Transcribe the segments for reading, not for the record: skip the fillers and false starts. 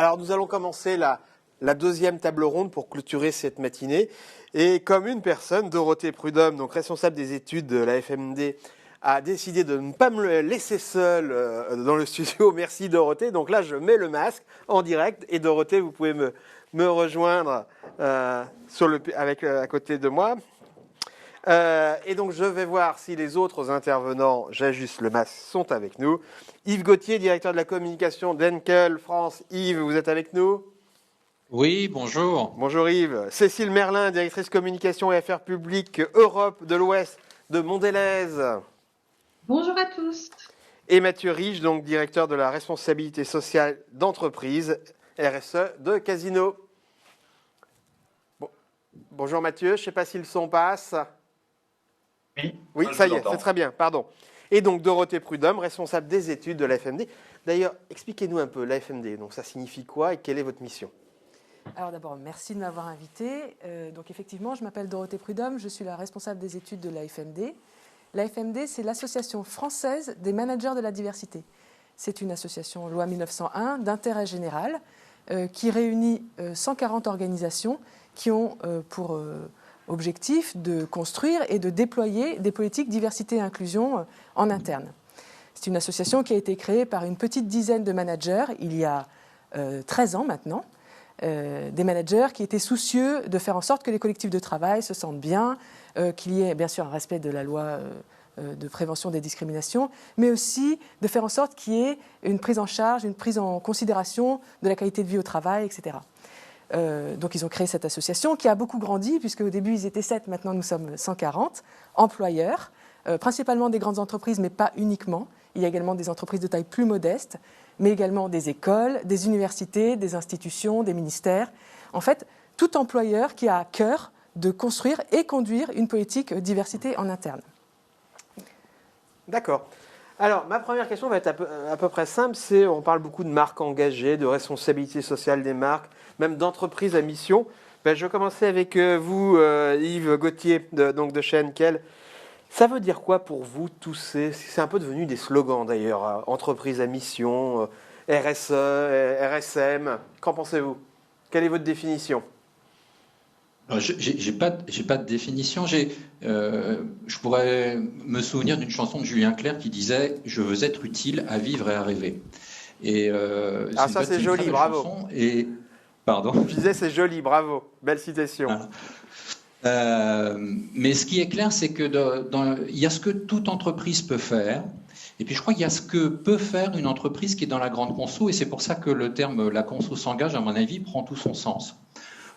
Alors nous allons commencer la deuxième table ronde pour clôturer cette matinée. Et comme une personne, Dorothée Prudhomme, donc responsable des études de la FMD, a décidé de ne pas me laisser seul dans le studio. Merci Dorothée. Donc là, je mets le masque en direct. Et Dorothée, vous pouvez me rejoindre à côté de moi. Et donc, je vais voir si les autres intervenants, j'ajuste le masque, sont avec nous. Yves Gauthier, directeur de la communication d'Henkel France. Yves, vous êtes avec nous ? Oui, bonjour. Bonjour Yves. Cécile Merlin, directrice communication et affaires publiques Europe de l'Ouest de Mondelez. Bonjour à tous. Et Mathieu Riche, donc directeur de la responsabilité sociale d'entreprise, RSE de Casino. Bonjour Mathieu, je ne sais pas si le son passe. Oui, ça y est, c'est très bien, pardon. Et donc Dorothée Prudhomme, responsable des études de la FMD. D'ailleurs, expliquez-nous un peu la FMD, donc ça signifie quoi et quelle est votre mission ? Alors d'abord, merci de m'avoir invité. Donc effectivement, je m'appelle Dorothée Prudhomme, je suis la responsable des études de la FMD. La FMD, c'est l'Association française des managers de la diversité. C'est une association loi 1901 d'intérêt général qui réunit 140 organisations qui ont pour objectif de construire et de déployer des politiques diversité et inclusion en interne. C'est une association qui a été créée par une petite dizaine de managers il y a 13 ans maintenant. Des managers qui étaient soucieux de faire en sorte que les collectifs de travail se sentent bien, qu'il y ait bien sûr un respect de la loi de prévention des discriminations, mais aussi de faire en sorte qu'il y ait une prise en charge, une prise en considération de la qualité de vie au travail, etc. Donc ils ont créé cette association qui a beaucoup grandi, puisque au début ils étaient 7, maintenant nous sommes 140 employeurs, principalement des grandes entreprises, mais pas uniquement. Il y a également des entreprises de taille plus modeste, mais également des écoles, des universités, des institutions, des ministères. En fait, tout employeur qui a à cœur de construire et conduire une politique diversité en interne. D'accord. Alors, ma première question va être à peu près simple. On parle beaucoup de marques engagées, de responsabilité sociale des marques, même d'entreprises à mission. Je vais commencer avec vous, Yves Gauthier, de chez Henkel. Ça veut dire quoi pour vous, tous c'est un peu devenu des slogans d'ailleurs, entreprise à mission, RSE, RSM. Qu'en pensez-vous ? Quelle est votre définition ? J'ai pas de définition. Je pourrais me souvenir d'une chanson de Julien Clerc qui disait « Je veux être utile à vivre et à rêver ». Ça c'est joli, bravo. Pardon ? Je disais c'est joli, bravo, belle citation. Mais ce qui est clair, c'est que il y a ce que toute entreprise peut faire, et puis je crois qu'il y a ce que peut faire une entreprise qui est dans la grande conso, et c'est pour ça que le terme « la conso s'engage », à mon avis, prend tout son sens.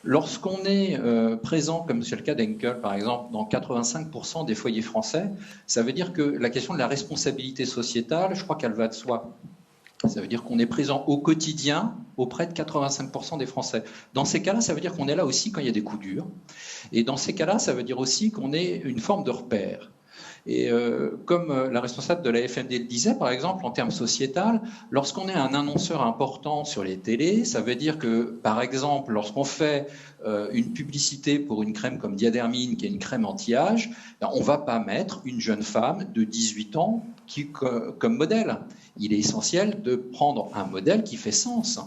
Lorsqu'on est présent, comme c'est le cas d'Henkel par exemple, dans 85% des foyers français, ça veut dire que la question de la responsabilité sociétale, je crois qu'elle va de soi. Ça veut dire qu'on est présent au quotidien auprès de 85% des Français. Dans ces cas-là, ça veut dire qu'on est là aussi quand il y a des coups durs. Et dans ces cas-là, ça veut dire aussi qu'on est une forme de repère. Et comme la responsable de la FMD le disait, par exemple, en termes sociétal, lorsqu'on est un annonceur important sur les télés, ça veut dire que, par exemple, lorsqu'on fait une publicité pour une crème comme Diadermine, qui est une crème anti-âge, on ne va pas mettre une jeune femme de 18 ans comme modèle. Il est essentiel de prendre un modèle qui fait sens.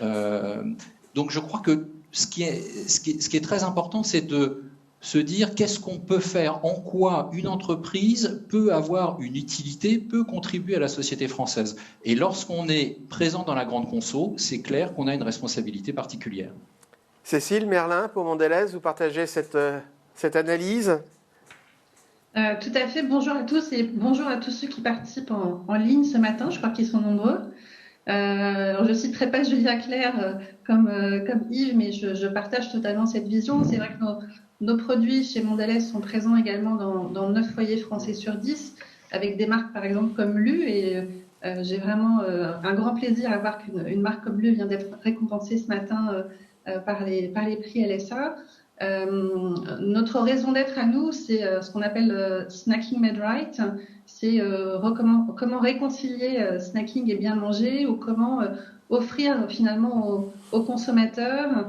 Donc je crois que ce qui est très important, c'est de se dire qu'est-ce qu'on peut faire, en quoi une entreprise peut avoir une utilité, peut contribuer à la société française. Et lorsqu'on est présent dans la grande conso, c'est clair qu'on a une responsabilité particulière. Cécile Merlin, pour Mondelez, vous partagez cette analyse ? Tout à fait, bonjour à tous et bonjour à tous ceux qui participent en ligne ce matin, je crois qu'ils sont nombreux. Alors je ne citerai pas Julien Clerc comme Yves, mais je partage totalement cette vision. C'est vrai que nos produits chez Mondelez sont présents également dans 9 foyers français sur 10, avec des marques par exemple comme Lu, et j'ai vraiment un grand plaisir à voir qu'une marque comme Lu vient d'être récompensée ce matin par les prix LSA. Notre raison d'être à nous, c'est ce qu'on appelle snacking made right. C'est comment réconcilier snacking et bien manger, ou comment offrir finalement aux consommateurs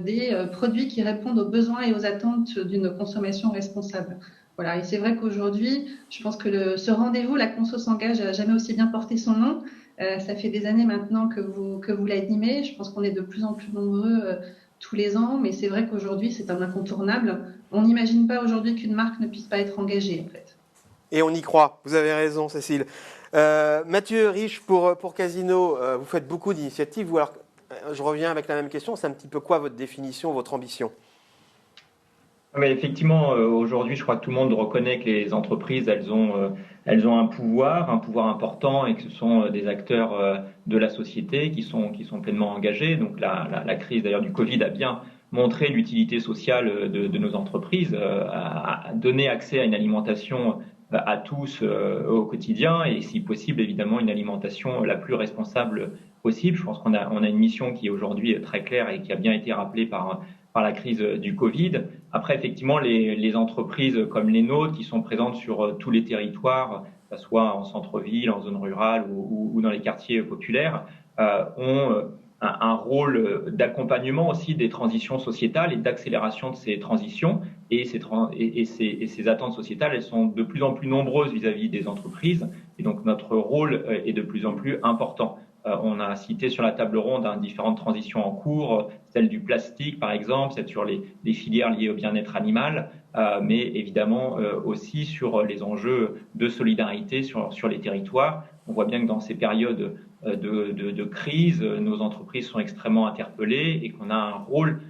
des produits qui répondent aux besoins et aux attentes d'une consommation responsable. Voilà, et c'est vrai qu'aujourd'hui, je pense que ce rendez-vous, la conso s'engage, n'a jamais aussi bien porté son nom. Ça fait des années maintenant que vous l'animez. Je pense qu'on est de plus en plus nombreux tous les ans, mais c'est vrai qu'aujourd'hui, c'est un incontournable. On n'imagine pas aujourd'hui qu'une marque ne puisse pas être engagée, en fait. Et on y croit. Vous avez raison, Cécile. Mathieu Riche, pour Casino, vous faites beaucoup d'initiatives. Alors, je reviens avec la même question. C'est un petit peu quoi votre définition, votre ambition ? Mais effectivement, aujourd'hui, je crois que tout le monde reconnaît que les entreprises, elles ont un pouvoir important, et que ce sont des acteurs de la société qui sont pleinement engagés. Donc la crise d'ailleurs du Covid a bien montré l'utilité sociale de nos entreprises, à donner accès à une alimentation à tous au quotidien, et si possible évidemment une alimentation la plus responsable possible. Je pense qu'on a une mission qui est aujourd'hui très claire et qui a bien été rappelée par la crise du Covid. Après, effectivement, les entreprises comme les nôtres, qui sont présentes sur tous les territoires, que ce soit en centre-ville, en zone rurale ou dans les quartiers populaires, ont un rôle d'accompagnement aussi des transitions sociétales et d'accélération de ces transitions. Et ces attentes sociétales, elles sont de plus en plus nombreuses vis-à-vis des entreprises. Et donc, notre rôle est de plus en plus important. On a cité sur la table ronde différentes transitions en cours, celle du plastique par exemple, celle sur les filières liées au bien-être animal, mais évidemment aussi sur les enjeux de solidarité sur les territoires. On voit bien que dans ces périodes de crise, nos entreprises sont extrêmement interpellées et qu'on a un rôle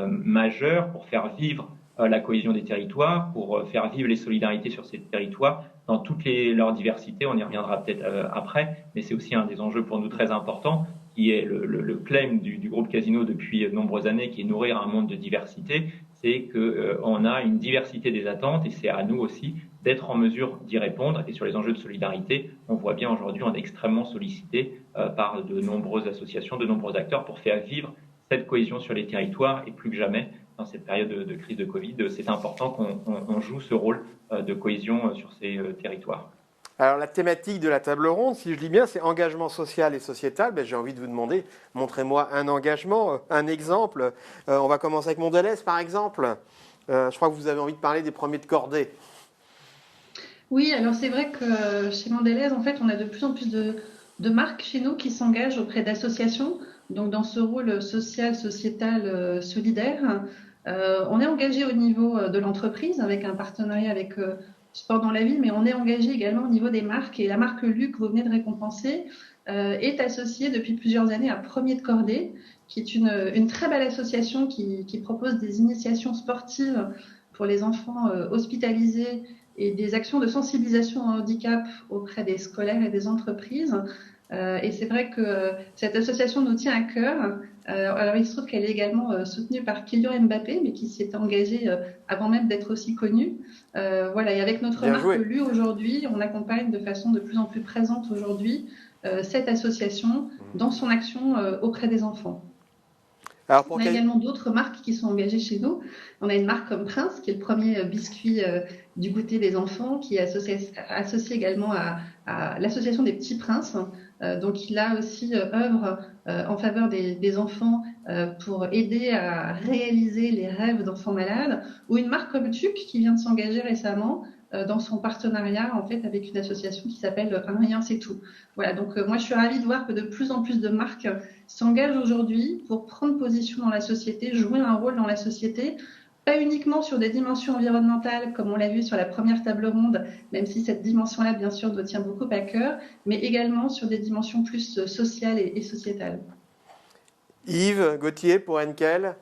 majeur pour faire vivre la cohésion des territoires, pour faire vivre les solidarités sur ces territoires dans toutes leurs diversités. On y reviendra peut-être après, mais c'est aussi un des enjeux pour nous très importants, qui est le claim du groupe Casino depuis de nombreuses années, qui est nourrir un monde de diversité. C'est qu'on a une diversité des attentes, et c'est à nous aussi d'être en mesure d'y répondre. Et sur les enjeux de solidarité, on voit bien aujourd'hui, on est extrêmement sollicité par de nombreuses associations, de nombreux acteurs pour faire vivre cette cohésion sur les territoires, et plus que jamais dans cette période de crise de Covid, c'est important qu'on joue ce rôle de cohésion sur ces territoires. Alors la thématique de la table ronde, si je lis bien, c'est engagement social et sociétal. J'ai envie de vous demander, montrez-moi un engagement, un exemple. On va commencer avec Mondelez par exemple. Je crois que vous avez envie de parler des premiers de cordée. Oui, alors c'est vrai que chez Mondelez, en fait, on a de plus en plus de marques chez nous qui s'engagent auprès d'associations, donc dans ce rôle social, sociétal, solidaire. On est engagé au niveau de l'entreprise avec un partenariat avec Sport dans la Ville, mais on est engagé également au niveau des marques, et la marque Luc, que vous venez de récompenser, est associée depuis plusieurs années à Premier de Cordée, qui est une très belle association qui propose des initiations sportives pour les enfants hospitalisés et des actions de sensibilisation au handicap auprès des scolaires et des entreprises. Et c'est vrai que cette association nous tient à cœur. Alors il se trouve qu'elle est également soutenue par Kylian Mbappé, mais qui s'était engagé avant même d'être aussi connu. Voilà, et avec notre marque Lu aujourd'hui, on accompagne de façon de plus en plus présente aujourd'hui cette association dans son action auprès des enfants. Alors on a également d'autres marques qui sont engagées chez nous. On a une marque comme Prince, qui est le premier biscuit du goûter des enfants, qui est associé également à l'association des Petits Princes. Donc il a aussi œuvre en faveur des enfants pour aider à réaliser les rêves d'enfants malades. Ou une marque comme Tuc, qui vient de s'engager récemment dans son partenariat en fait avec une association qui s'appelle Un rien c'est tout. Voilà, donc moi je suis ravie de voir que de plus en plus de marques s'engagent aujourd'hui pour prendre position dans la société, jouer un rôle dans la société, pas uniquement sur des dimensions environnementales comme on l'a vu sur la première table ronde, même si cette dimension-là bien sûr nous tient beaucoup à cœur, mais également sur des dimensions plus sociales et sociétales. Yves Gauthier pour Henkel.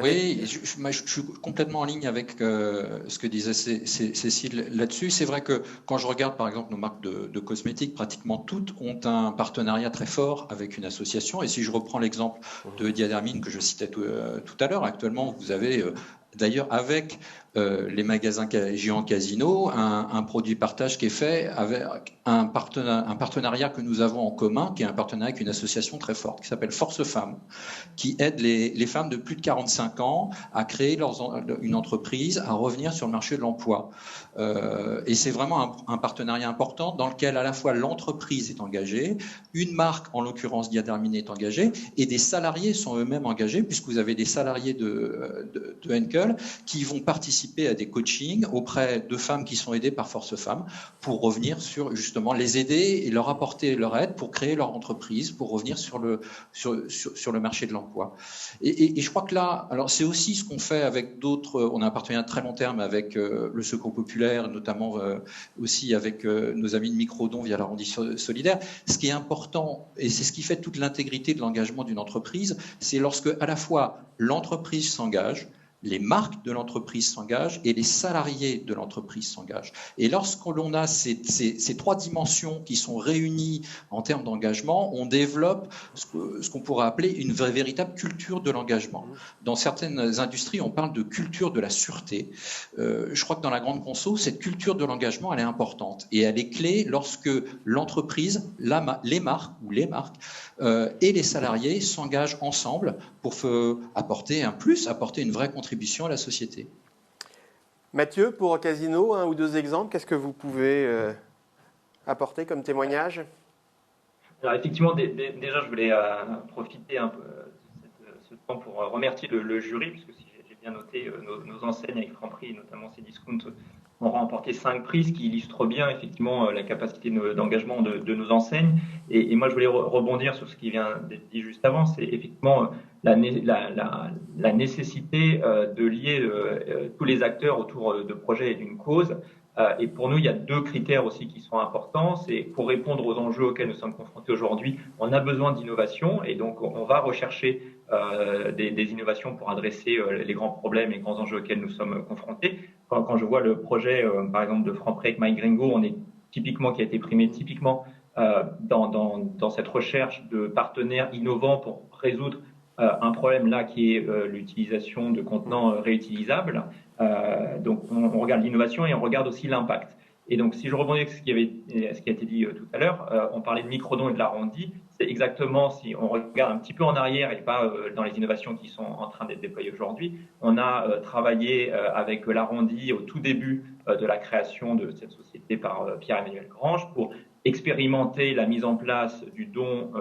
Oui, je suis complètement en ligne avec ce que disait Cécile là-dessus. C'est vrai que quand je regarde par exemple nos marques de cosmétiques, pratiquement toutes ont un partenariat très fort avec une association. Et si je reprends l'exemple de Diadermine que je citais tout à l'heure, actuellement vous avez d'ailleurs avec les magasins géants Casino un produit partage qui est fait avec un partenariat que nous avons en commun, qui est un partenariat avec une association très forte qui s'appelle Force Femmes, qui aide les femmes de plus de 45 ans à créer une entreprise, à revenir sur le marché de l'emploi. Et c'est vraiment un partenariat important dans lequel à la fois l'entreprise est engagée, une marque, en l'occurrence Diadermine, est engagée, et des salariés sont eux-mêmes engagés, puisque vous avez des salariés de Henkel qui vont participer participer à des coachings auprès de femmes qui sont aidées par Force Femmes pour revenir sur justement les aider et leur apporter leur aide pour créer leur entreprise, pour revenir sur le marché de l'emploi. Et je crois que là, alors c'est aussi ce qu'on fait avec d'autres, on a un partenariat de très long terme avec le Secours Populaire, notamment aussi avec nos amis de Microdon via l'arrondissement solidaire. Ce qui est important, et c'est ce qui fait toute l'intégrité de l'engagement d'une entreprise, c'est lorsque à la fois l'entreprise s'engage, les marques de l'entreprise s'engagent et les salariés de l'entreprise s'engagent. Et lorsqu'on a ces trois dimensions qui sont réunies en termes d'engagement, on développe ce qu'on pourrait appeler une véritable culture de l'engagement. Dans certaines industries, on parle de culture de la sûreté. Je crois que dans la grande conso, cette culture de l'engagement, elle est importante. Et elle est clé lorsque l'entreprise, les marques et les salariés s'engagent ensemble pour apporter un plus, apporter une vraie contribution à la société. Mathieu, pour Casino, 1 ou 2 exemples, qu'est-ce que vous pouvez apporter comme témoignage? Alors effectivement, déjà, je voulais profiter un peu de ce temps pour remercier le jury, puisque si j'ai bien noté, nos enseignes avec Franprix, et notamment Cdiscount, ont remporté 5 prix, ce qui illustre bien effectivement la capacité d'engagement de nos enseignes. Et moi, je voulais rebondir sur ce qui vient d'être dit juste avant, c'est effectivement la nécessité de lier tous les acteurs autour de projets et d'une cause. Et pour nous, il y a 2 critères aussi qui sont importants. C'est pour répondre aux enjeux auxquels nous sommes confrontés aujourd'hui, on a besoin d'innovation et donc on va rechercher des innovations pour adresser les grands problèmes et grands enjeux auxquels nous sommes confrontés. Quand je vois le projet, par exemple, de Franprix avec MyGringo, qui a été primé typiquement dans cette recherche de partenaires innovants pour résoudre un problème là qui est l'utilisation de contenants réutilisables. Donc on regarde l'innovation et on regarde aussi l'impact. Et donc si je rebondis sur ce qui a été dit tout à l'heure, on parlait de Microdon et de l'arrondi. C'est exactement, si on regarde un petit peu en arrière et pas dans les innovations qui sont en train d'être déployées aujourd'hui, on a travaillé avec l'arrondi au tout début de la création de cette société par Pierre-Emmanuel Grange pour expérimenter la mise en place du don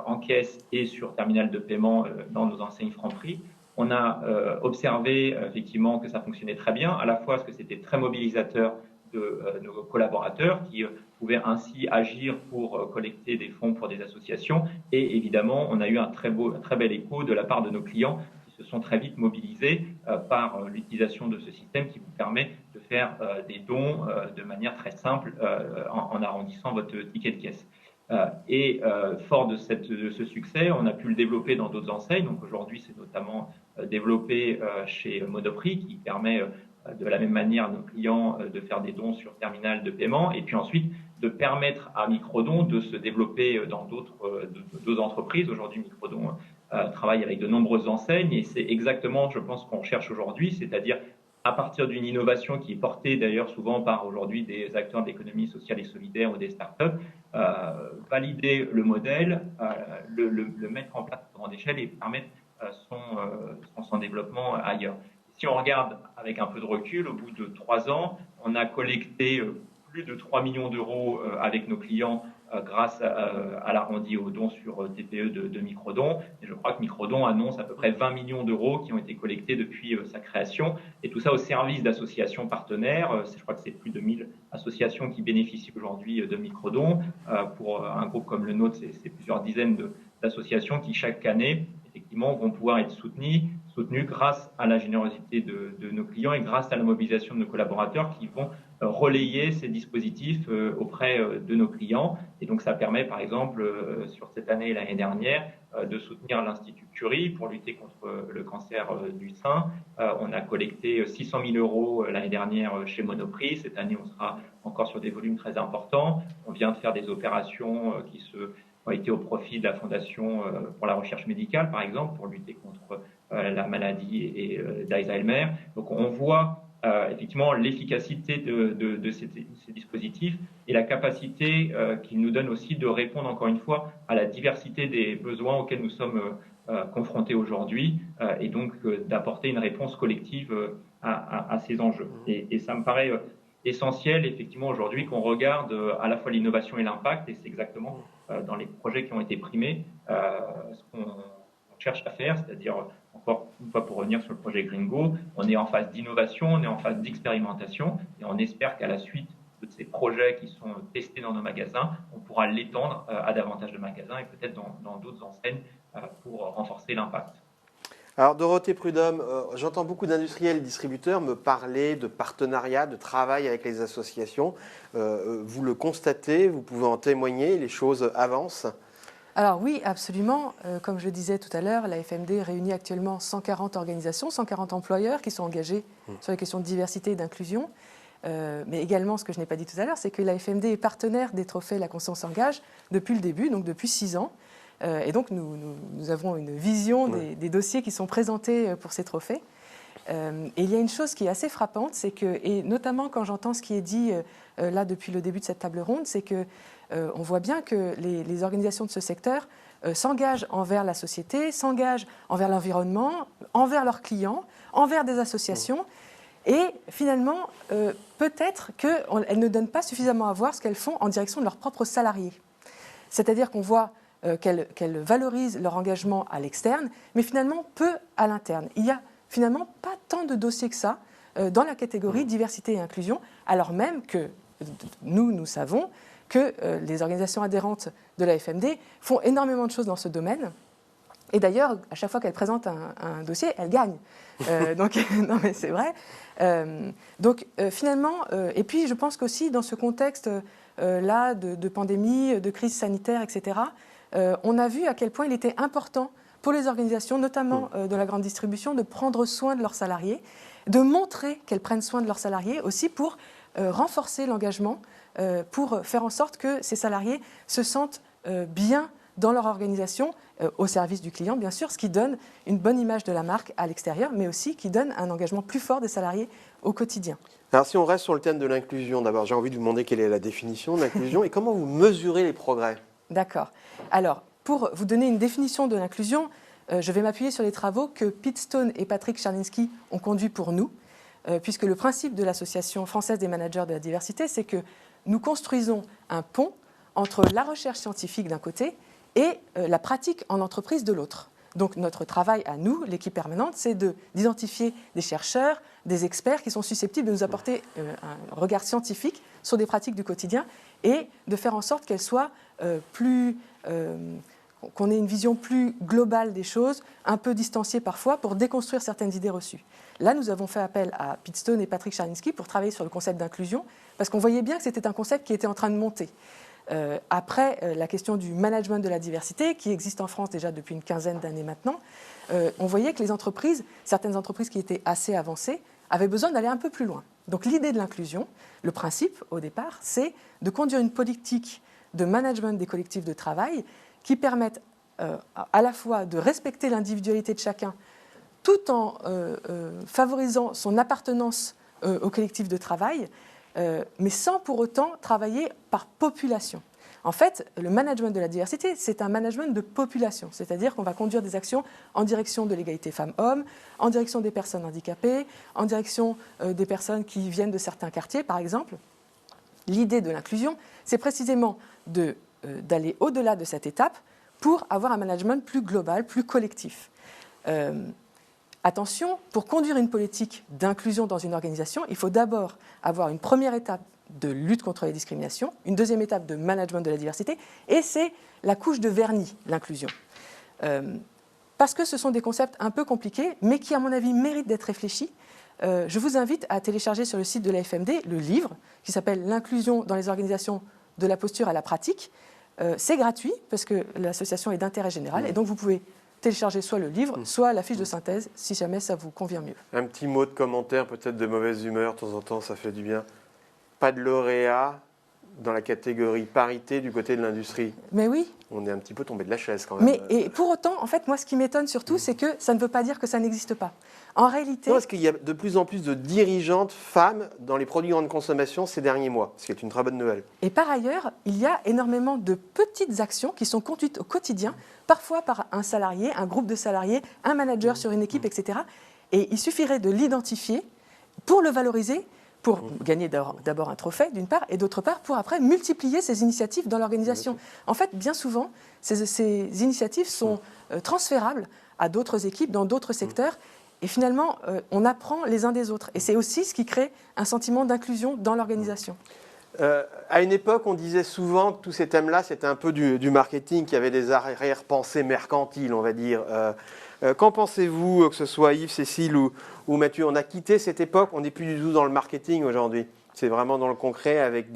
en caisse et sur terminal de paiement dans nos enseignes Franprix. On a observé effectivement que ça fonctionnait très bien, à la fois parce que c'était très mobilisateur de nos collaborateurs qui pouvaient ainsi agir pour collecter des fonds pour des associations. Et évidemment, on a eu un très bel écho de la part de nos clients qui se sont très vite mobilisés par l'utilisation de ce système qui vous permet de faire des dons de manière très simple en arrondissant votre ticket de caisse. Fort de ce succès, on a pu le développer dans d'autres enseignes. Donc aujourd'hui, c'est notamment développé chez Monoprix qui permet de la même manière à nos clients de faire des dons sur terminal de paiement et puis ensuite de permettre à Microdon de se développer dans d'autres entreprises. Aujourd'hui, Microdon travaille avec de nombreuses enseignes et c'est exactement, je pense, ce qu'on cherche aujourd'hui, c'est-à-dire à partir d'une innovation qui est portée d'ailleurs souvent par aujourd'hui des acteurs de l'économie sociale et solidaire ou des startups, valider le modèle, le mettre en place à grande échelle et permettre son développement ailleurs. Si on regarde avec un peu de recul, au bout de 3 ans, on a collecté plus de 3 millions d'euros avec nos clients grâce à l'arrondi au don sur TPE de Microdon. Et je crois que Microdon annonce à peu près 20 millions d'euros qui ont été collectés depuis sa création. Et tout ça au service d'associations partenaires. Je crois que c'est plus de 1000 associations qui bénéficient aujourd'hui de Microdon. Pour un groupe comme le nôtre, c'est plusieurs dizaines d'associations qui, chaque année, effectivement, vont pouvoir être soutenues grâce à la générosité de nos clients et grâce à la mobilisation de nos collaborateurs qui vont relayer ces dispositifs auprès de nos clients. Et donc, ça permet, par exemple, sur cette année et l'année dernière, de soutenir l'Institut Curie pour lutter contre le cancer du sein. On a collecté 600 000 euros l'année dernière chez Monoprix. Cette année, on sera encore sur des volumes très importants. On vient de faire des opérations qui ont été au profit de la Fondation pour la recherche médicale, par exemple, pour lutter contre la maladie d'Alzheimer. Donc, on voit effectivement l'efficacité de ces dispositifs et la capacité qu'ils nous donnent aussi de répondre encore une fois à la diversité des besoins auxquels nous sommes confrontés aujourd'hui et donc d'apporter une réponse collective à ces enjeux. Et ça me paraît essentiel effectivement aujourd'hui qu'on regarde à la fois l'innovation et l'impact et c'est exactement dans les projets qui ont été primés ce qu'on cherche à faire, c'est-à-dire une fois pour revenir sur le projet Gringo, on est en phase d'innovation, on est en phase d'expérimentation et on espère qu'à la suite de ces projets qui sont testés dans nos magasins, on pourra l'étendre à davantage de magasins et peut-être dans d'autres enseignes pour renforcer l'impact. Alors Dorothée Prudhomme, j'entends beaucoup d'industriels et distributeurs me parler de partenariat, de travail avec les associations. Vous le constatez, vous pouvez en témoigner, les choses avancent? Alors oui, absolument. Comme je le disais tout à l'heure, la FMD réunit actuellement 140 organisations, 140 employeurs qui sont engagés sur les questions de diversité et d'inclusion. Mais également, ce que je n'ai pas dit tout à l'heure, c'est que la FMD est partenaire des trophées La Conso s'engage depuis le début, donc depuis 6 ans. Et donc, nous avons une vision des dossiers qui sont présentés pour ces trophées. Et il y a une chose qui est assez frappante, c'est que, et notamment quand j'entends ce qui est dit là depuis le début de cette table ronde, c'est que on voit bien que les organisations de ce secteur s'engagent envers la société, s'engagent envers l'environnement, envers leurs clients, envers des associations. Et finalement, peut-être qu'elles ne donnent pas suffisamment à voir ce qu'elles font en direction de leurs propres salariés. C'est-à-dire qu'on voit qu'elles valorisent leur engagement à l'externe, mais finalement peu à l'interne. Il n'y a finalement pas tant de dossiers que ça dans la catégorie diversité et inclusion, alors même que nous savons que les organisations adhérentes de la FMD font énormément de choses dans ce domaine. Et d'ailleurs, à chaque fois qu'elles présentent un dossier, elles gagnent. Donc, non mais c'est vrai. Finalement, et puis je pense qu'aussi dans ce contexte là de pandémie, de crise sanitaire, etc., on a vu à quel point il était important pour les organisations, notamment de la grande distribution, de prendre soin de leurs salariés, de montrer qu'elles prennent soin de leurs salariés aussi pour renforcer l'engagement, pour faire en sorte que ces salariés se sentent bien dans leur organisation, au service du client, bien sûr, ce qui donne une bonne image de la marque à l'extérieur, mais aussi qui donne un engagement plus fort des salariés au quotidien. Alors, si on reste sur le thème de l'inclusion, d'abord, j'ai envie de vous demander quelle est la définition de l'inclusion et comment vous mesurez les progrès. D'accord. Alors, pour vous donner une définition de l'inclusion, je vais m'appuyer sur les travaux que Pete Stone et Patrick Czarninski ont conduits pour nous, puisque le principe de l'Association française des managers de la diversité, c'est que nous construisons un pont entre la recherche scientifique d'un côté et la pratique en entreprise de l'autre. Donc notre travail à nous, l'équipe permanente, c'est d'identifier des chercheurs, des experts qui sont susceptibles de nous apporter un regard scientifique sur des pratiques du quotidien et de faire en sorte qu'elles soient qu'on ait une vision plus globale des choses, un peu distanciée parfois, pour déconstruire certaines idées reçues. Là, nous avons fait appel à Pete Stone et Patrick Czarninski pour travailler sur le concept d'inclusion, parce qu'on voyait bien que c'était un concept qui était en train de monter. Après la question du management de la diversité, qui existe en France déjà depuis une quinzaine d'années maintenant, on voyait que les entreprises, certaines entreprises qui étaient assez avancées, avaient besoin d'aller un peu plus loin. Donc l'idée de l'inclusion, le principe au départ, c'est de conduire une politique de management des collectifs de travail qui permettent à la fois de respecter l'individualité de chacun tout en favorisant son appartenance au collectif de travail, mais sans pour autant travailler par population. En fait, le management de la diversité, c'est un management de population, c'est-à-dire qu'on va conduire des actions en direction de l'égalité femmes-hommes, en direction des personnes handicapées, en direction des personnes qui viennent de certains quartiers, par exemple. L'idée de l'inclusion, c'est précisément d'aller au-delà de cette étape pour avoir un management plus global, plus collectif. Attention, pour conduire une politique d'inclusion dans une organisation, il faut d'abord avoir une première étape de lutte contre les discriminations, une deuxième étape de management de la diversité, et c'est la couche de vernis, l'inclusion. Parce que ce sont des concepts un peu compliqués, mais qui, à mon avis, méritent d'être réfléchis. Je vous invite à télécharger sur le site de la FMD le livre qui s'appelle « L'inclusion dans les organisations de la posture à la pratique ». C'est gratuit, parce que l'association est d'intérêt général, et donc vous pouvez télécharger soit le livre, soit la fiche de synthèse, si jamais ça vous convient mieux. Un petit mot de commentaire, peut-être de mauvaise humeur, de temps en temps, ça fait du bien. Pas de lauréat dans la catégorie parité du côté de l'industrie. Mais oui. On est un petit peu tombé de la chaise quand même. Et pour autant, en fait, moi, ce qui m'étonne surtout, c'est que ça ne veut pas dire que ça n'existe pas. En réalité... Non, parce qu'il y a de plus en plus de dirigeantes femmes dans les produits de grande consommation ces derniers mois, ce qui est une très bonne nouvelle. Et par ailleurs, il y a énormément de petites actions qui sont conduites au quotidien, parfois par un salarié, un groupe de salariés, un manager sur une équipe, etc. Et il suffirait de l'identifier pour le valoriser, pour gagner d'abord un trophée, d'une part, et d'autre part, pour après multiplier ces initiatives dans l'organisation. En fait, bien souvent, ces initiatives sont transférables à d'autres équipes dans d'autres secteurs. Et finalement, on apprend les uns des autres. Et c'est aussi ce qui crée un sentiment d'inclusion dans l'organisation. À une époque, on disait souvent que tous ces thèmes-là, c'était un peu du marketing, qui avait des arrière-pensées mercantiles, on va dire. Qu'en pensez-vous, que ce soit Yves, Cécile ou Mathieu? On a quitté cette époque, on n'est plus du tout dans le marketing aujourd'hui. C'est vraiment dans le concret, avec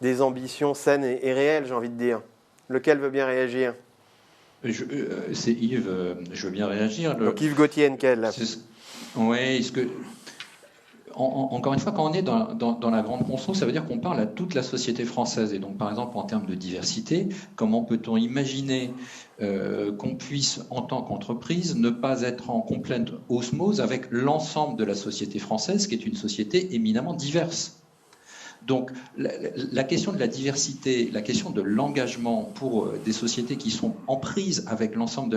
des ambitions saines et réelles, j'ai envie de dire. Lequel veut bien réagir? C'est Yves, je veux bien réagir. Donc Yves Gauthier, Henkel. Oui, encore une fois, quand on est dans la grande conso, ça veut dire qu'on parle à toute la société française. Et donc, par exemple, en termes de diversité, comment peut-on imaginer qu'on puisse, en tant qu'entreprise, ne pas être en complète osmose avec l'ensemble de la société française, qui est une société éminemment diverse? Donc la question de la diversité, la question de l'engagement pour des sociétés qui sont en prise avec l'ensemble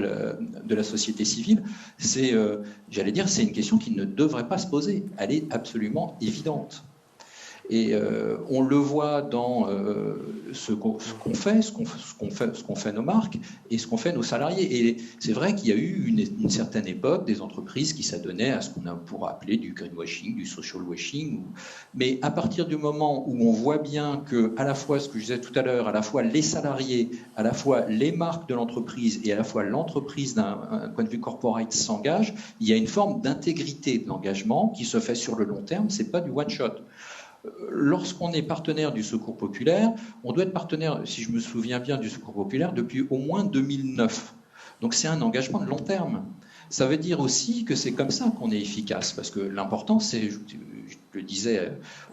de la société civile, c'est, j'allais dire, c'est une question qui ne devrait pas se poser. Elle est absolument évidente. Et on le voit dans ce qu'on fait, ce qu'on fait nos marques et ce qu'on fait nos salariés. Et c'est vrai qu'il y a eu une certaine époque des entreprises qui s'adonnaient à ce qu'on pourrait appeler du greenwashing, du social washing. Mais à partir du moment où on voit bien que, à la fois, ce que je disais tout à l'heure, à la fois les salariés, à la fois les marques de l'entreprise et à la fois l'entreprise d'un point de vue corporate s'engagent, il y a une forme d'intégrité de l'engagement qui se fait sur le long terme. C'est pas du one shot. Lorsqu'on est partenaire du Secours populaire, on doit être partenaire, si je me souviens bien, du Secours populaire depuis au moins 2009. Donc c'est un engagement de long terme. Ça veut dire aussi que c'est comme ça qu'on est efficace, parce que l'important, c'est, je le disais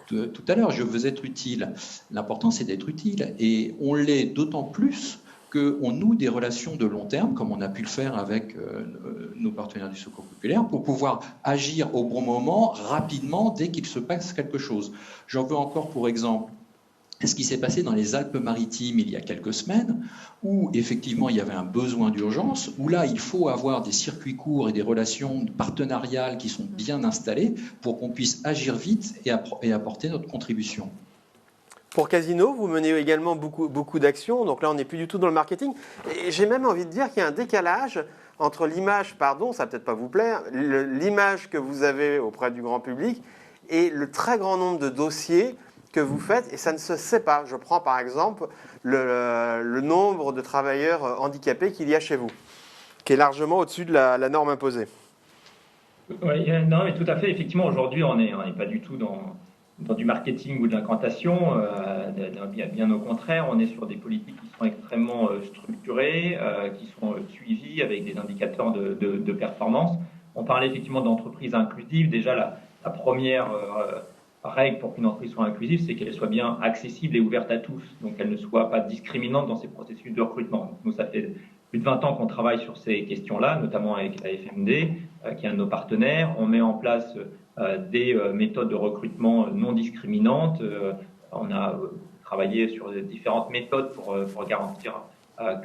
tout à l'heure, je veux être utile. L'important, c'est d'être utile. Et on l'est d'autant plus qu'on noue des relations de long terme, comme on a pu le faire avec nos partenaires du Secours populaire, pour pouvoir agir au bon moment, rapidement, dès qu'il se passe quelque chose. J'en veux encore pour exemple ce qui s'est passé dans les Alpes-Maritimes il y a quelques semaines, où effectivement il y avait un besoin d'urgence, où là il faut avoir des circuits courts et des relations partenariales qui sont bien installées pour qu'on puisse agir vite et apporter notre contribution. Pour Casino, vous menez également beaucoup d'actions, donc là on n'est plus du tout dans le marketing. Et j'ai même envie de dire qu'il y a un décalage entre l'image, pardon, ça va peut-être pas vous plaire, l'image que vous avez auprès du grand public et le très grand nombre de dossiers que vous faites, et ça ne se sait pas. Je prends par exemple le nombre de travailleurs handicapés qu'il y a chez vous, qui est largement au-dessus de la norme imposée. Oui, non, mais tout à fait. Effectivement, aujourd'hui, on n'est pas du tout dans du marketing ou de l'incantation, bien au contraire, on est sur des politiques qui sont extrêmement structurées, qui sont suivies avec des indicateurs de performance. On parlait effectivement d'entreprises inclusives. Déjà, la première règle pour qu'une entreprise soit inclusive, c'est qu'elle soit bien accessible et ouverte à tous, donc qu'elle ne soit pas discriminante dans ses processus de recrutement. Donc, nous, ça fait plus de 20 ans qu'on travaille sur ces questions-là, notamment avec la FMD, qui est un de nos partenaires. On met en place des méthodes de recrutement non discriminantes. On a travaillé sur différentes méthodes pour garantir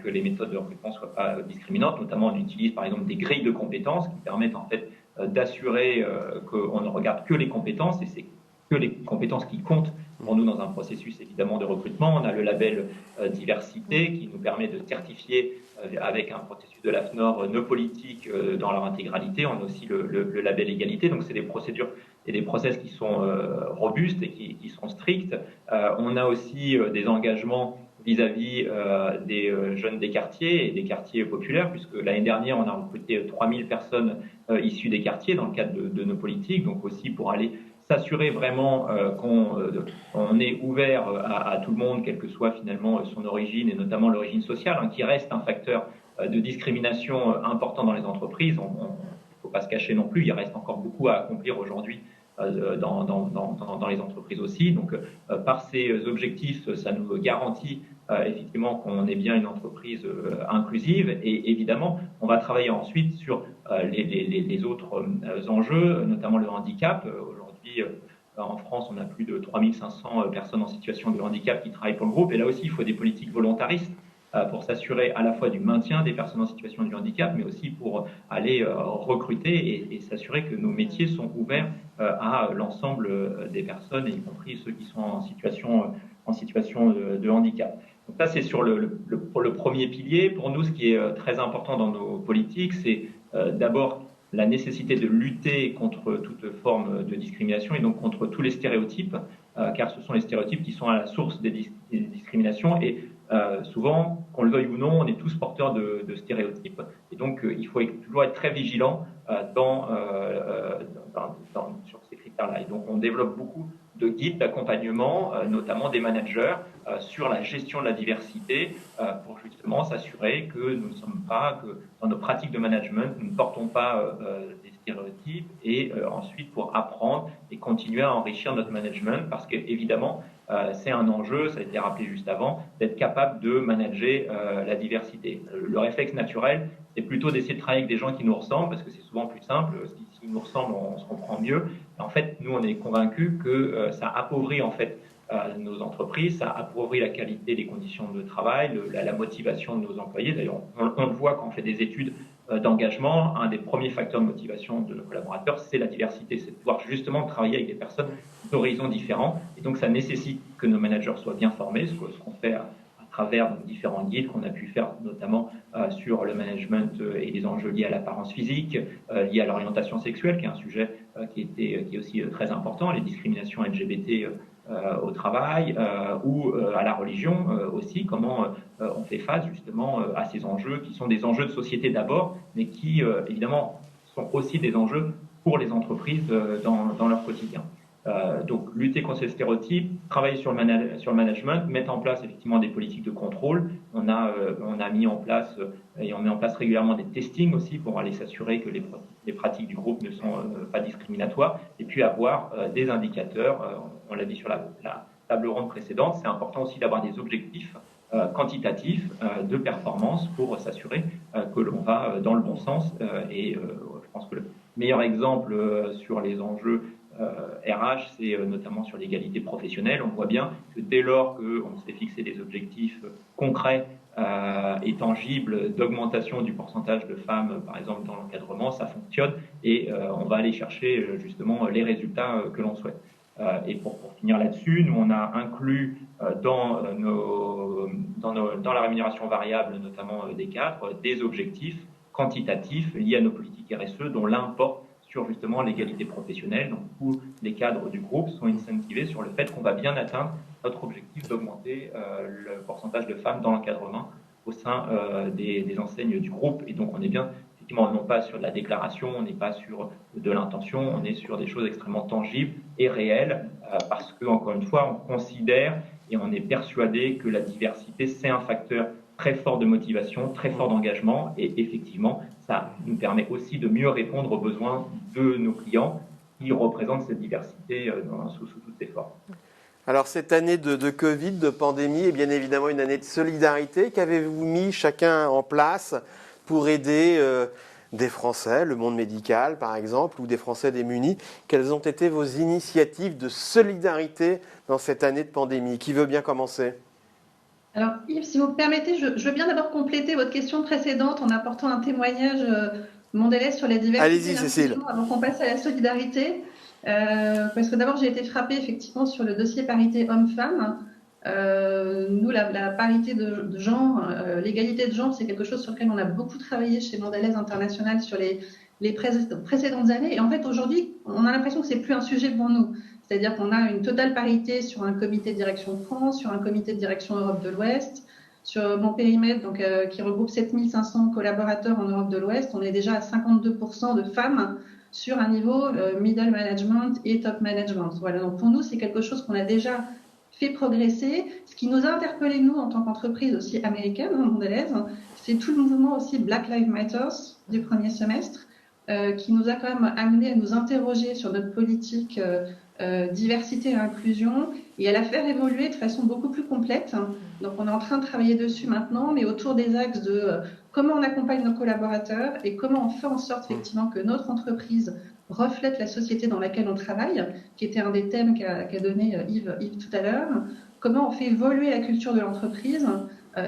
que les méthodes de recrutement ne soient pas discriminantes. Notamment, on utilise par exemple des grilles de compétences qui permettent en fait d'assurer qu'on ne regarde que les compétences, et c'est que les compétences qui comptent pour nous dans un processus évidemment de recrutement. On a le label diversité qui nous permet de certifier avec un processus de l'AFNOR nos politiques dans leur intégralité. On a aussi le label égalité, donc c'est des procédures et des process qui sont robustes et qui sont stricts. On a aussi des engagements vis-à-vis des jeunes des quartiers et des quartiers populaires, puisque l'année dernière, on a recruté 3000 personnes issues des quartiers dans le cadre de nos politiques, donc aussi pour aller s'assurer vraiment qu'on est ouvert à tout le monde, quelle que soit finalement son origine, et notamment l'origine sociale, qui reste un facteur de discrimination important dans les entreprises. Il ne faut pas se cacher non plus, il reste encore beaucoup à accomplir aujourd'hui dans les entreprises aussi. Donc, par ces objectifs, ça nous garantit effectivement qu'on est bien une entreprise inclusive. Et évidemment, on va travailler ensuite sur les autres enjeux, notamment le handicap. Aujourd'hui, en France, on a plus de 3500 personnes en situation de handicap qui travaillent pour le groupe. Et là aussi, il faut des politiques volontaristes pour s'assurer à la fois du maintien des personnes en situation de handicap, mais aussi pour aller recruter et s'assurer que nos métiers sont ouverts à l'ensemble des personnes, y compris ceux qui sont en situation de handicap. Donc ça, c'est sur le premier pilier. Pour nous, ce qui est très important dans nos politiques, c'est d'abord la nécessité de lutter contre toute forme de discrimination et donc contre tous les stéréotypes, car ce sont les stéréotypes qui sont à la source des discriminations et souvent, qu'on le veuille ou non, on est tous porteurs de stéréotypes et donc il faut toujours être très vigilant sur ces critères-là. Et donc on développe beaucoup de guides d'accompagnement, notamment des managers, sur la gestion de la diversité pour justement s'assurer que nous ne sommes pas, que dans nos pratiques de management, nous ne portons pas des stéréotypes et ensuite pour apprendre et continuer à enrichir notre management parce qu'évidemment, c'est un enjeu, ça a été rappelé juste avant, d'être capable de manager la diversité. Le réflexe naturel, c'est plutôt d'essayer de travailler avec des gens qui nous ressemblent parce que c'est souvent plus simple. S'ils nous ressemblent, on se comprend mieux. Et en fait, nous, on est convaincus que ça appauvrit en fait nos entreprises, ça appauvrit la qualité des conditions de travail, la motivation de nos employés. D'ailleurs, on le voit quand on fait des études d'engagement, un des premiers facteurs de motivation de nos collaborateurs, c'est la diversité, c'est de pouvoir justement travailler avec des personnes d'horizons différents. Et donc, ça nécessite que nos managers soient bien formés, ce qu'on fait à travers différents guides qu'on a pu faire, notamment sur le management et les enjeux liés à l'apparence physique, liés à l'orientation sexuelle, qui est un sujet qui est aussi très important, les discriminations LGBT au travail ou à la religion aussi, comment on fait face justement à ces enjeux qui sont des enjeux de société d'abord, mais qui évidemment sont aussi des enjeux pour les entreprises dans leur quotidien. Donc lutter contre ces stéréotypes, travailler sur le management, mettre en place effectivement des politiques de contrôle. On a mis en place et on met en place régulièrement des testings aussi pour aller s'assurer que les pratiques du groupe ne sont pas discriminatoires. Et puis avoir des indicateurs. On l'a dit sur la table ronde précédente. C'est important aussi d'avoir des objectifs quantitatifs de performance pour s'assurer que l'on va dans le bon sens. Et je pense que le meilleur exemple sur les enjeux RH, c'est notamment sur l'égalité professionnelle. On voit bien que dès lors qu'on s'est fixé des objectifs concrets et tangibles d'augmentation du pourcentage de femmes, par exemple, dans l'encadrement, ça fonctionne et on va aller chercher justement les résultats que l'on souhaite. Et pour finir là-dessus, nous, on a inclus dans la rémunération variable, notamment des cadres, des objectifs quantitatifs liés à nos politiques RSE, dont l'un porte sur justement l'égalité professionnelle. Donc, tous les cadres du groupe sont incentivés sur le fait qu'on va bien atteindre notre objectif d'augmenter le pourcentage de femmes dans l'encadrement au sein des enseignes du groupe. Et donc, on est bien, effectivement, non pas sur de la déclaration, on n'est pas sur de l'intention, on est sur des choses extrêmement tangibles et réelles parce que, encore une fois, on considère et on est persuadé que la diversité, c'est un facteur très fort de motivation, très fort d'engagement et effectivement, ça nous permet aussi de mieux répondre aux besoins de nos clients qui représentent cette diversité sous toutes ses formes. Alors cette année de Covid, de pandémie, est bien évidemment une année de solidarité. Qu'avez-vous mis chacun en place pour aider des Français, le monde médical par exemple, ou des Français démunis? Quelles ont été vos initiatives de solidarité dans cette année de pandémie? Qui veut bien commencer? Alors Yves, si vous me permettez, je veux bien d'abord compléter votre question précédente en apportant un témoignage Mondelez sur la diversité. Allez-y Cécile. Avant qu'on passe à la solidarité. Parce que d'abord, j'ai été frappée effectivement sur le dossier parité homme-femme. Nous, la parité de genre, l'égalité de genre, c'est quelque chose sur lequel on a beaucoup travaillé chez Mondelez International sur les précédentes années. Et en fait, aujourd'hui, on a l'impression que c'est plus un sujet pour nous. C'est-à-dire qu'on a une totale parité sur un comité de direction France, sur un comité de direction Europe de l'Ouest. Sur mon périmètre, donc, qui regroupe 7500 collaborateurs en Europe de l'Ouest, on est déjà à 52% de femmes sur un niveau middle management et top management. Voilà, donc pour nous, c'est quelque chose qu'on a déjà fait progresser. Ce qui nous a interpellés, nous, en tant qu'entreprise aussi américaine, Mondelez, c'est tout le mouvement aussi Black Lives Matter du premier semestre, qui nous a quand même amené à nous interroger sur notre politique diversité et inclusion et à la faire évoluer de façon beaucoup plus complète. Donc on est en train de travailler dessus maintenant, mais autour des axes de comment on accompagne nos collaborateurs et comment on fait en sorte effectivement que notre entreprise reflète la société dans laquelle on travaille, qui était un des thèmes qu'a donné Yves tout à l'heure. Comment on fait évoluer la culture de l'entreprise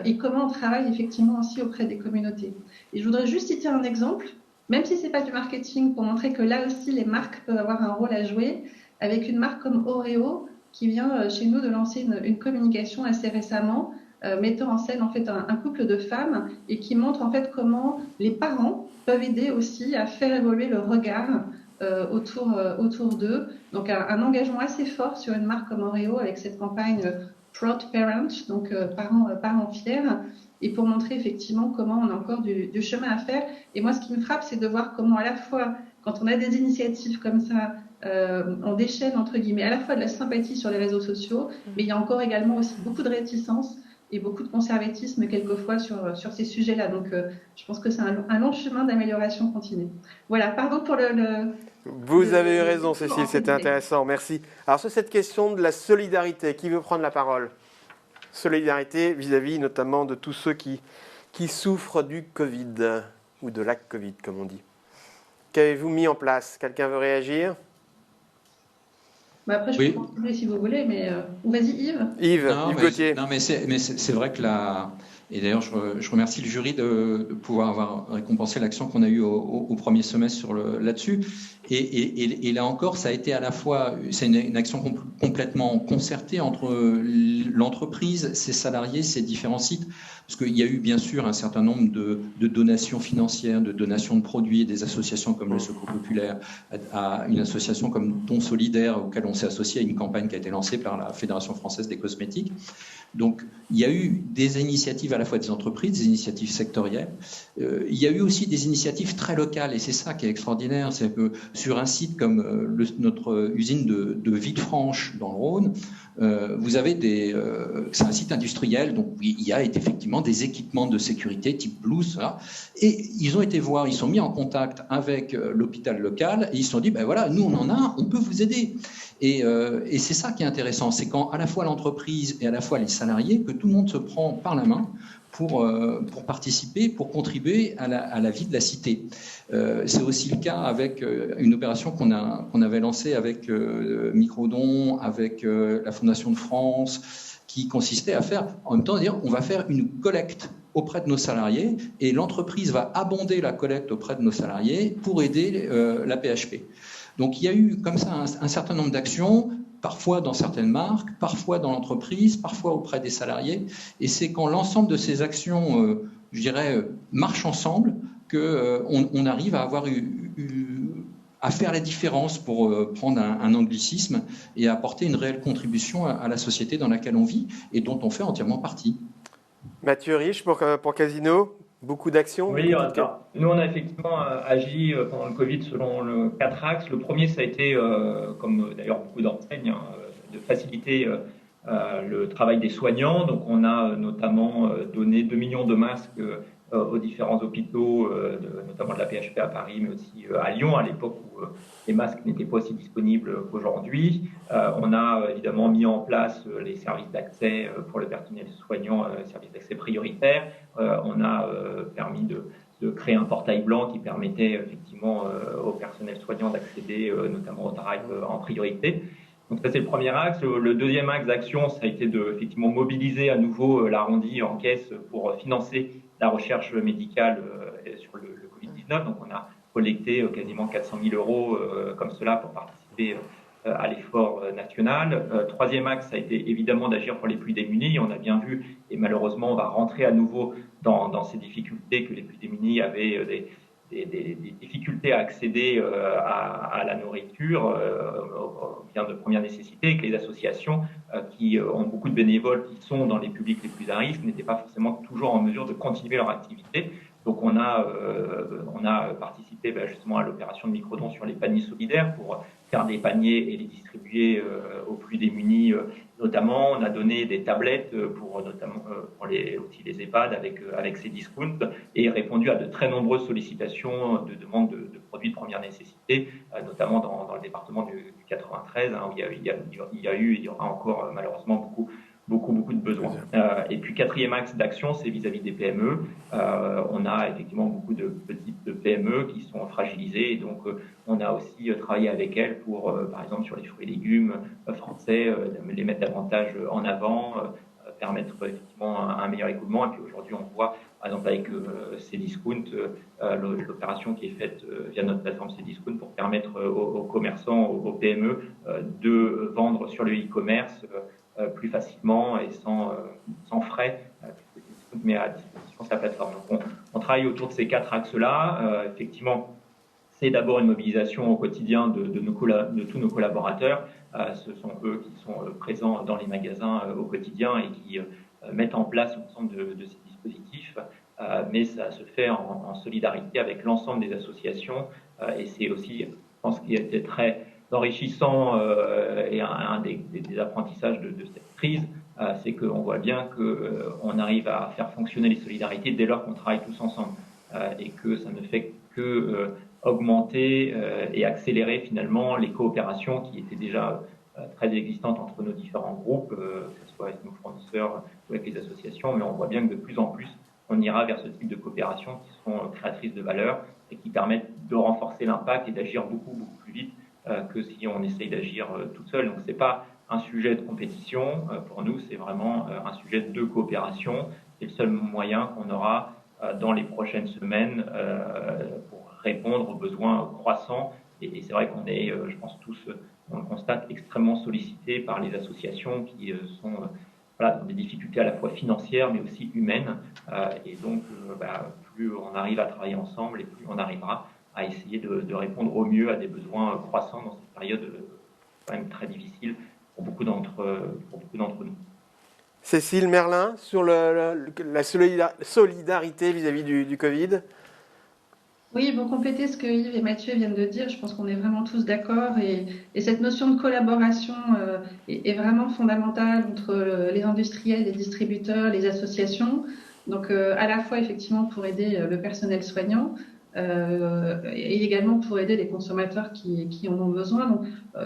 et comment on travaille effectivement aussi auprès des communautés. Et je voudrais juste citer un exemple, même si c'est pas du marketing, pour montrer que là aussi les marques peuvent avoir un rôle à jouer, avec une marque comme Oreo qui vient chez nous de lancer une communication assez récemment mettant en scène en fait un couple de femmes et qui montre en fait comment les parents peuvent aider aussi à faire évoluer le regard autour d'eux. Donc un engagement assez fort sur une marque comme Oreo avec cette campagne Proud Parent, donc parents fiers, et pour montrer effectivement comment on a encore du chemin à faire. Et moi, ce qui me frappe, c'est de voir comment à la fois, quand on a des initiatives comme ça, on déchaîne entre guillemets à la fois de la sympathie sur les réseaux sociaux, mais il y a encore également aussi beaucoup de réticence et beaucoup de conservatisme quelquefois sur ces sujets-là. Donc, je pense que c'est un long chemin d'amélioration continue. Voilà, pardon pour Vous avez eu raison, Cécile, c'était intéressant, merci. Alors, sur cette question de la solidarité, qui veut prendre la parole? Solidarité vis-à-vis notamment de tous ceux qui souffrent du Covid, ou de la Covid, comme on dit. Qu'avez-vous mis en place? Quelqu'un veut réagir? Après, je peux continuer si vous voulez, mais vas-y Yves. Yves Gauthier. Non, mais c'est vrai que et d'ailleurs je remercie le jury de pouvoir avoir récompensé l'action qu'on a eue au premier semestre là-dessus. Et là encore, ça a été à la fois, c'est une action complètement concertée entre l'entreprise, ses salariés, ses différents sites, parce qu'il y a eu bien sûr un certain nombre de donations financières, de donations de produits, des associations comme le Secours Populaire, à une association comme Don Solidaire, auquel on s'est associé à une campagne qui a été lancée par la Fédération française des cosmétiques. Donc, il y a eu des initiatives à la fois des entreprises, des initiatives sectorielles. Il y a eu aussi des initiatives très locales, et c'est ça qui est extraordinaire, c'est que sur un site comme notre usine de Villefranche dans le Rhône, vous avez c'est un site industriel, donc il y a effectivement des équipements de sécurité type blouse, voilà. Et ils ont été voir, ils sont mis en contact avec l'hôpital local, et ils se sont dit, ben voilà, nous on en a, on peut vous aider. Et c'est ça qui est intéressant, c'est quand à la fois l'entreprise et à la fois les salariés, que tout le monde se prend par la main pour participer, pour contribuer à la vie de la cité. C'est aussi le cas avec une opération qu'on avait lancée avec Microdon, avec la Fondation de France, qui consistait à faire, en même temps, dire on va faire une collecte auprès de nos salariés et l'entreprise va abonder la collecte auprès de nos salariés pour aider la PHP. Donc il y a eu comme ça un certain nombre d'actions, parfois dans certaines marques, parfois dans l'entreprise, parfois auprès des salariés. Et c'est quand l'ensemble de ces actions, je dirais, marchent ensemble qu'on arrive à avoir à faire la différence, pour prendre un anglicisme, et à apporter une réelle contribution à la société dans laquelle on vit et dont on fait entièrement partie. Mathieu Rich pour Casino, beaucoup d'actions. Oui, nous on a effectivement agi pendant le Covid selon 4 axes. Le premier, ça a été, comme d'ailleurs beaucoup d'enseignes, de faciliter le travail des soignants. Donc on a notamment donné 2 millions de masques aux différents hôpitaux, notamment de la PHP à Paris, mais aussi à Lyon, à l'époque où les masques n'étaient pas aussi disponibles qu'aujourd'hui. On a évidemment mis en place les services d'accès pour le personnel soignant, services d'accès prioritaires. On a permis de créer un portail blanc qui permettait effectivement au personnel soignant d'accéder notamment au drive en priorité. Donc ça, c'est le premier axe. Le deuxième axe d'action, ça a été de effectivement mobiliser à nouveau l'arrondi en caisse pour financer la recherche médicale sur le Covid-19. Donc on a collecté quasiment 400 000 euros comme cela pour participer à l'effort national. Troisième axe, ça a été évidemment d'agir pour les plus démunis. On a bien vu, et malheureusement on va rentrer à nouveau dans ces difficultés, que les plus démunis avaient des difficultés à accéder à la nourriture, aux biens de première nécessité, et que les associations qui ont beaucoup de bénévoles qui sont dans les publics les plus à risque n'étaient pas forcément toujours en mesure de continuer leur activité. Donc on a participé justement à l'opération de Microdon sur les paniers solidaires pour faire des paniers et les distribuer aux plus démunis. Notamment, on a donné des tablettes pour aussi les EHPAD avec ces discounts, et répondu à de très nombreuses sollicitations de demandes de produits de première nécessité, notamment dans le département du 93, où il y aura encore malheureusement beaucoup de besoins. Et puis quatrième axe d'action, c'est vis-à-vis des PME. On a effectivement beaucoup de petites PME qui sont fragilisées, et donc on a aussi travaillé avec elles pour, par exemple sur les fruits et légumes français, les mettre davantage en avant, permettre effectivement un meilleur écoulement. Et puis aujourd'hui, on voit, par exemple, avec Cdiscount, l'opération qui est faite via notre plateforme Cdiscount pour permettre aux commerçants, aux PME, de vendre sur le e-commerce plus facilement et sans frais, puisque met à disposition sa plateforme. Donc on travaille autour de ces 4 axes-là. Effectivement, c'est d'abord une mobilisation au quotidien de tous nos collaborateurs. Ce sont eux qui sont présents dans les magasins au quotidien et qui mettent en place l'ensemble de ces dispositifs. Mais ça se fait en solidarité avec l'ensemble des associations. Et c'est aussi, je pense, qui a été très enrichissant et un des apprentissages de cette crise, c'est qu'on voit bien qu'on arrive à faire fonctionner les solidarités dès lors qu'on travaille tous ensemble. Et que ça ne fait que augmenter et accélérer finalement les coopérations qui étaient déjà très existantes entre nos différents groupes, que ce soit avec nos fournisseurs ou avec les associations, mais on voit bien que de plus en plus, on ira vers ce type de coopérations qui sont créatrices de valeur et qui permettent de renforcer l'impact et d'agir beaucoup plus vite que si on essaye d'agir toute seule. Donc c'est pas un sujet de compétition pour nous, c'est vraiment un sujet de coopération. C'est le seul moyen qu'on aura dans les prochaines semaines pour répondre aux besoins croissants. Et c'est vrai qu'on est, je pense tous, on le constate, extrêmement sollicités par les associations qui sont dans des difficultés à la fois financières mais aussi humaines. Et donc, plus on arrive à travailler ensemble et plus on arrivera à essayer de répondre au mieux à des besoins croissants dans cette période quand même très difficile pour beaucoup d'entre nous. Cécile Merlin, sur la solidarité vis-à-vis du Covid. Oui, pour compléter ce que Yves et Mathieu viennent de dire, je pense qu'on est vraiment tous d'accord et cette notion de collaboration est vraiment fondamentale entre les industriels, les distributeurs, les associations. Donc à la fois effectivement pour aider le personnel soignant et également pour aider les consommateurs qui en ont besoin. Donc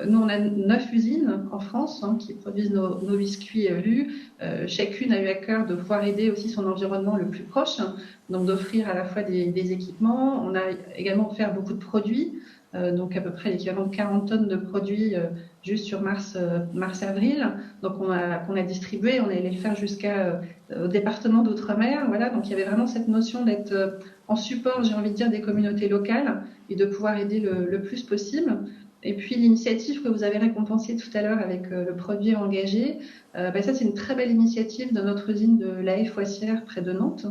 nous on a 9 usines en France qui produisent nos biscuits lus. Chacune a eu à cœur de pouvoir aider aussi son environnement le plus proche, donc d'offrir à la fois des équipements. On a également offert beaucoup de produits, donc à peu près l'équivalent de 40 tonnes de produits juste sur mars-avril. Donc qu'on a distribué, on est allé le faire jusqu'au département d'Outre-mer. Voilà, donc il y avait vraiment cette notion d'être en support, j'ai envie de dire, des communautés locales et de pouvoir aider le plus possible. Et puis l'initiative que vous avez récompensée tout à l'heure avec le produit engagé, ça c'est une très belle initiative de notre usine de La Foissière près de Nantes,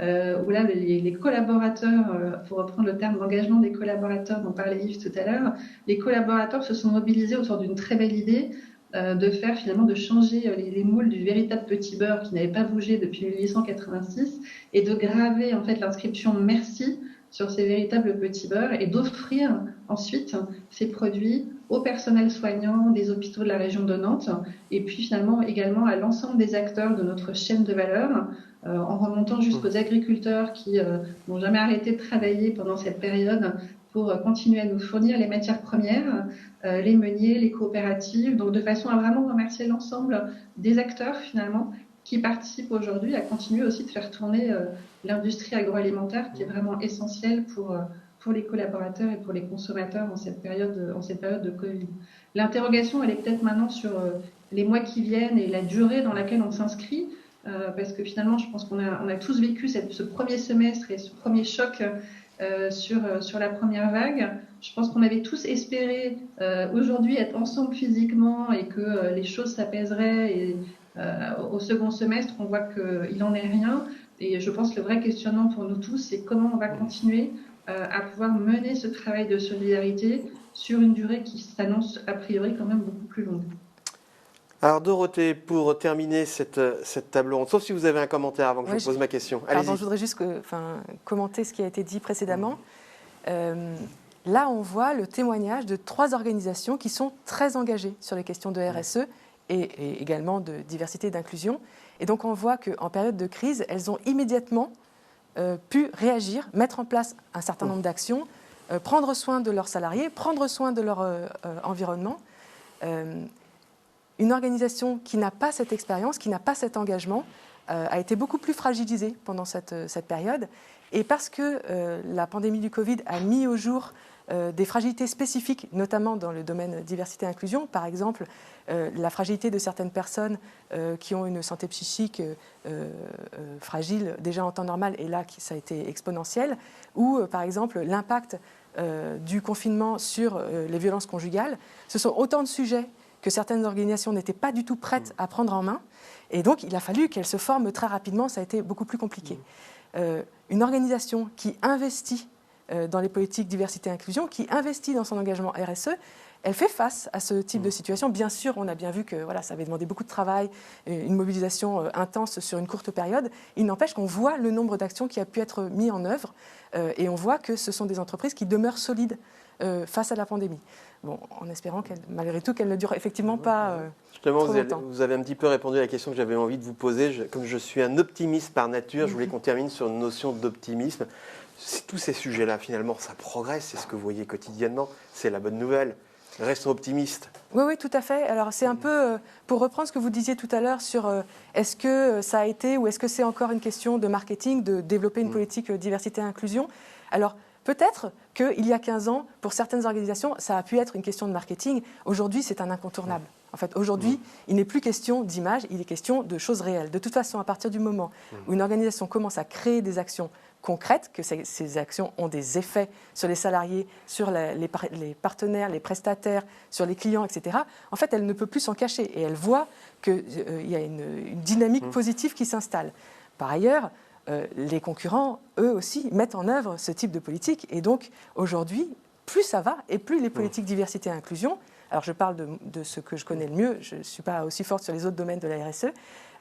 où là les collaborateurs, pour reprendre le terme d'engagement des collaborateurs dont parlait Yves tout à l'heure, les collaborateurs se sont mobilisés autour d'une très belle idée de changer les moules du véritable petit beurre qui n'avait pas bougé depuis 1886 et de graver en fait l'inscription merci sur ces véritables petits beurres et d'offrir ensuite ces produits au personnel soignant des hôpitaux de la région de Nantes et puis finalement également à l'ensemble des acteurs de notre chaîne de valeur en remontant jusqu'aux agriculteurs qui n'ont jamais arrêté de travailler pendant cette période pour continuer à nous fournir les matières premières, les meuniers, les coopératives, donc de façon à vraiment remercier l'ensemble des acteurs finalement qui participent aujourd'hui à continuer aussi de faire tourner l'industrie agroalimentaire qui est vraiment essentielle pour les collaborateurs et pour les consommateurs en cette période de Covid. L'interrogation, elle est peut-être maintenant sur les mois qui viennent et la durée dans laquelle on s'inscrit, parce que finalement, je pense qu'on a tous vécu ce premier semestre et ce premier choc sur la première vague. Je pense qu'on avait tous espéré aujourd'hui être ensemble physiquement et que les choses s'apaiseraient et au second semestre, on voit qu'il n'en est rien. Et je pense que le vrai questionnement pour nous tous, c'est comment on va continuer à pouvoir mener ce travail de solidarité sur une durée qui s'annonce a priori quand même beaucoup plus longue. Alors Dorothée, pour terminer cette table ronde, sauf si vous avez un commentaire avant que je vous pose ma question. Pardon, je voudrais juste commenter ce qui a été dit précédemment. Là, on voit le témoignage de 3 organisations qui sont très engagées sur les questions de RSE et également de diversité et d'inclusion. Et donc, on voit qu'en période de crise, elles ont immédiatement pu réagir, mettre en place un certain nombre d'actions, prendre soin de leurs salariés, prendre soin de leur environnement. Une organisation qui n'a pas cette expérience, qui n'a pas cet engagement, a été beaucoup plus fragilisée pendant cette période. Et parce que la pandémie du Covid a mis au jour des fragilités spécifiques, notamment dans le domaine diversité et inclusion, par exemple la fragilité de certaines personnes qui ont une santé psychique fragile déjà en temps normal, et là ça a été exponentiel, ou par exemple l'impact du confinement sur les violences conjugales. Ce sont autant de sujets que certaines organisations n'étaient pas du tout prêtes à prendre en main. Et donc, il a fallu qu'elles se forment très rapidement. Ça a été beaucoup plus compliqué. Une organisation qui investit dans les politiques diversité et inclusion, qui investit dans son engagement RSE, elle fait face à ce type de situation. Bien sûr, on a bien vu que ça avait demandé beaucoup de travail, une mobilisation intense sur une courte période. Il n'empêche qu'on voit le nombre d'actions qui a pu être mis en œuvre et on voit que ce sont des entreprises qui demeurent solides face à la pandémie. Bon, en espérant malgré tout qu'elle ne dure effectivement pas Justement, trop longtemps. vous avez un petit peu répondu à la question que j'avais envie de vous poser. Comme je suis un optimiste par nature, je voulais qu'on termine sur une notion d'optimisme. Tous ces sujets-là, finalement, ça progresse, c'est ce que vous voyez quotidiennement, c'est la bonne nouvelle. Restons optimistes. Oui, tout à fait. Alors, c'est un peu, pour reprendre ce que vous disiez tout à l'heure sur est-ce que ça a été ou est-ce que c'est encore une question de marketing, de développer une politique diversité et inclusion. Alors, peut-être qu'il y a 15 ans, pour certaines organisations, ça a pu être une question de marketing. Aujourd'hui, c'est un incontournable. En fait, aujourd'hui, il n'est plus question d'image, il est question de choses réelles. De toute façon, à partir du moment où une organisation commence à créer des actions concrètes, que ces actions ont des effets sur les salariés, sur les partenaires, les prestataires, sur les clients, etc., en fait, elle ne peut plus s'en cacher. Et elle voit qu'il y a une dynamique positive qui s'installe. Par ailleurs, les concurrents, eux aussi, mettent en œuvre ce type de politique. Et donc, aujourd'hui, plus ça va, et plus les politiques diversité et inclusion, alors je parle de ce que je connais le mieux, je ne suis pas aussi forte sur les autres domaines de la RSE,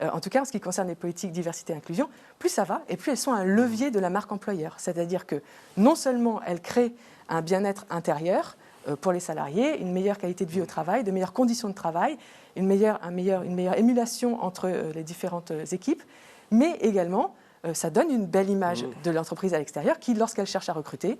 en tout cas en ce qui concerne les politiques diversité et inclusion, plus ça va, et plus elles sont un levier de la marque employeur. C'est-à-dire que non seulement elles créent un bien-être intérieur pour les salariés, une meilleure qualité de vie au travail, de meilleures conditions de travail, une meilleure émulation entre les différentes équipes, mais également ça donne une belle image de l'entreprise à l'extérieur qui, lorsqu'elle cherche à recruter,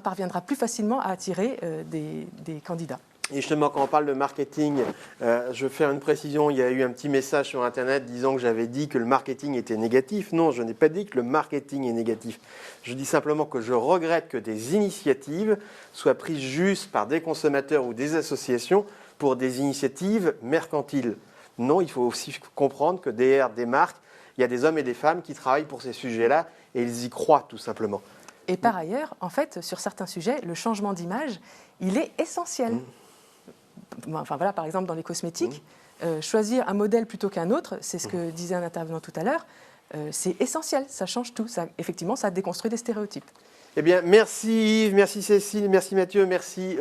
parviendra plus facilement à attirer des candidats. Et justement, quand on parle de marketing, je vais faire une précision. Il y a eu un petit message sur Internet disant que j'avais dit que le marketing était négatif. Non, je n'ai pas dit que le marketing est négatif. Je dis simplement que je regrette que des initiatives soient prises juste par des consommateurs ou des associations pour des initiatives mercantiles. Non, il faut aussi comprendre que derrière des marques, il y a des hommes et des femmes qui travaillent pour ces sujets-là et ils y croient tout simplement. Et par ailleurs, en fait, sur certains sujets, le changement d'image, il est essentiel. Enfin, voilà, par exemple, dans les cosmétiques, choisir un modèle plutôt qu'un autre, c'est ce que disait un intervenant tout à l'heure, c'est essentiel, ça change tout. Effectivement, ça déconstruit des stéréotypes. Eh bien, merci Yves, merci Cécile, merci Mathieu, merci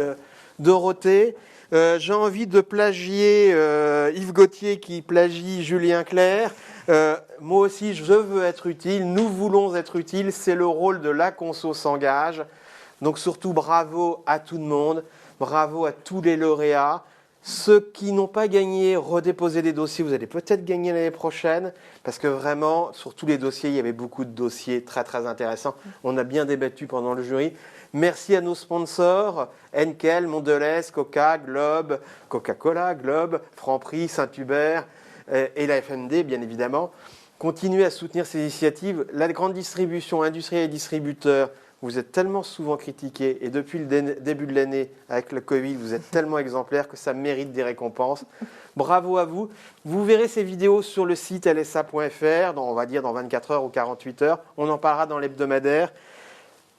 Dorothée. J'ai envie de plagier Yves Gauthier qui plagie Julien Clerc. Moi aussi, je veux être utile, nous voulons être utiles, c'est le rôle de La Conso s'engage. Donc surtout, bravo à tout le monde, bravo à tous les lauréats. Ceux qui n'ont pas gagné, redéposez des dossiers, vous allez peut-être gagner l'année prochaine, parce que vraiment, sur tous les dossiers, il y avait beaucoup de dossiers très très intéressants. On a bien débattu pendant le jury. Merci à nos sponsors, Henkel, Mondelez, Coca-Cola, Globe, Franprix, Saint-Hubert et la FMD, bien évidemment. Continuez à soutenir ces initiatives. La grande distribution, industriels et distributeurs, vous êtes tellement souvent critiqués et depuis le début de l'année, avec le Covid, vous êtes tellement exemplaires que ça mérite des récompenses. Bravo à vous. Vous verrez ces vidéos sur le site lsa.fr, on va dire dans 24 heures ou 48 heures. On en parlera dans l'hebdomadaire.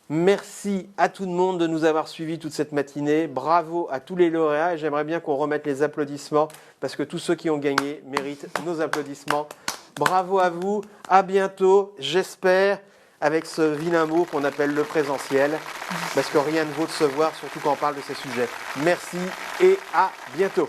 Merci à tout le monde de nous avoir suivis toute cette matinée. Bravo à tous les lauréats et j'aimerais bien qu'on remette les applaudissements parce que tous ceux qui ont gagné méritent nos applaudissements. Bravo à vous. À bientôt, j'espère. Avec ce vilain mot qu'on appelle le présentiel, parce que rien ne vaut de se voir, surtout quand on parle de ces sujets. Merci et à bientôt.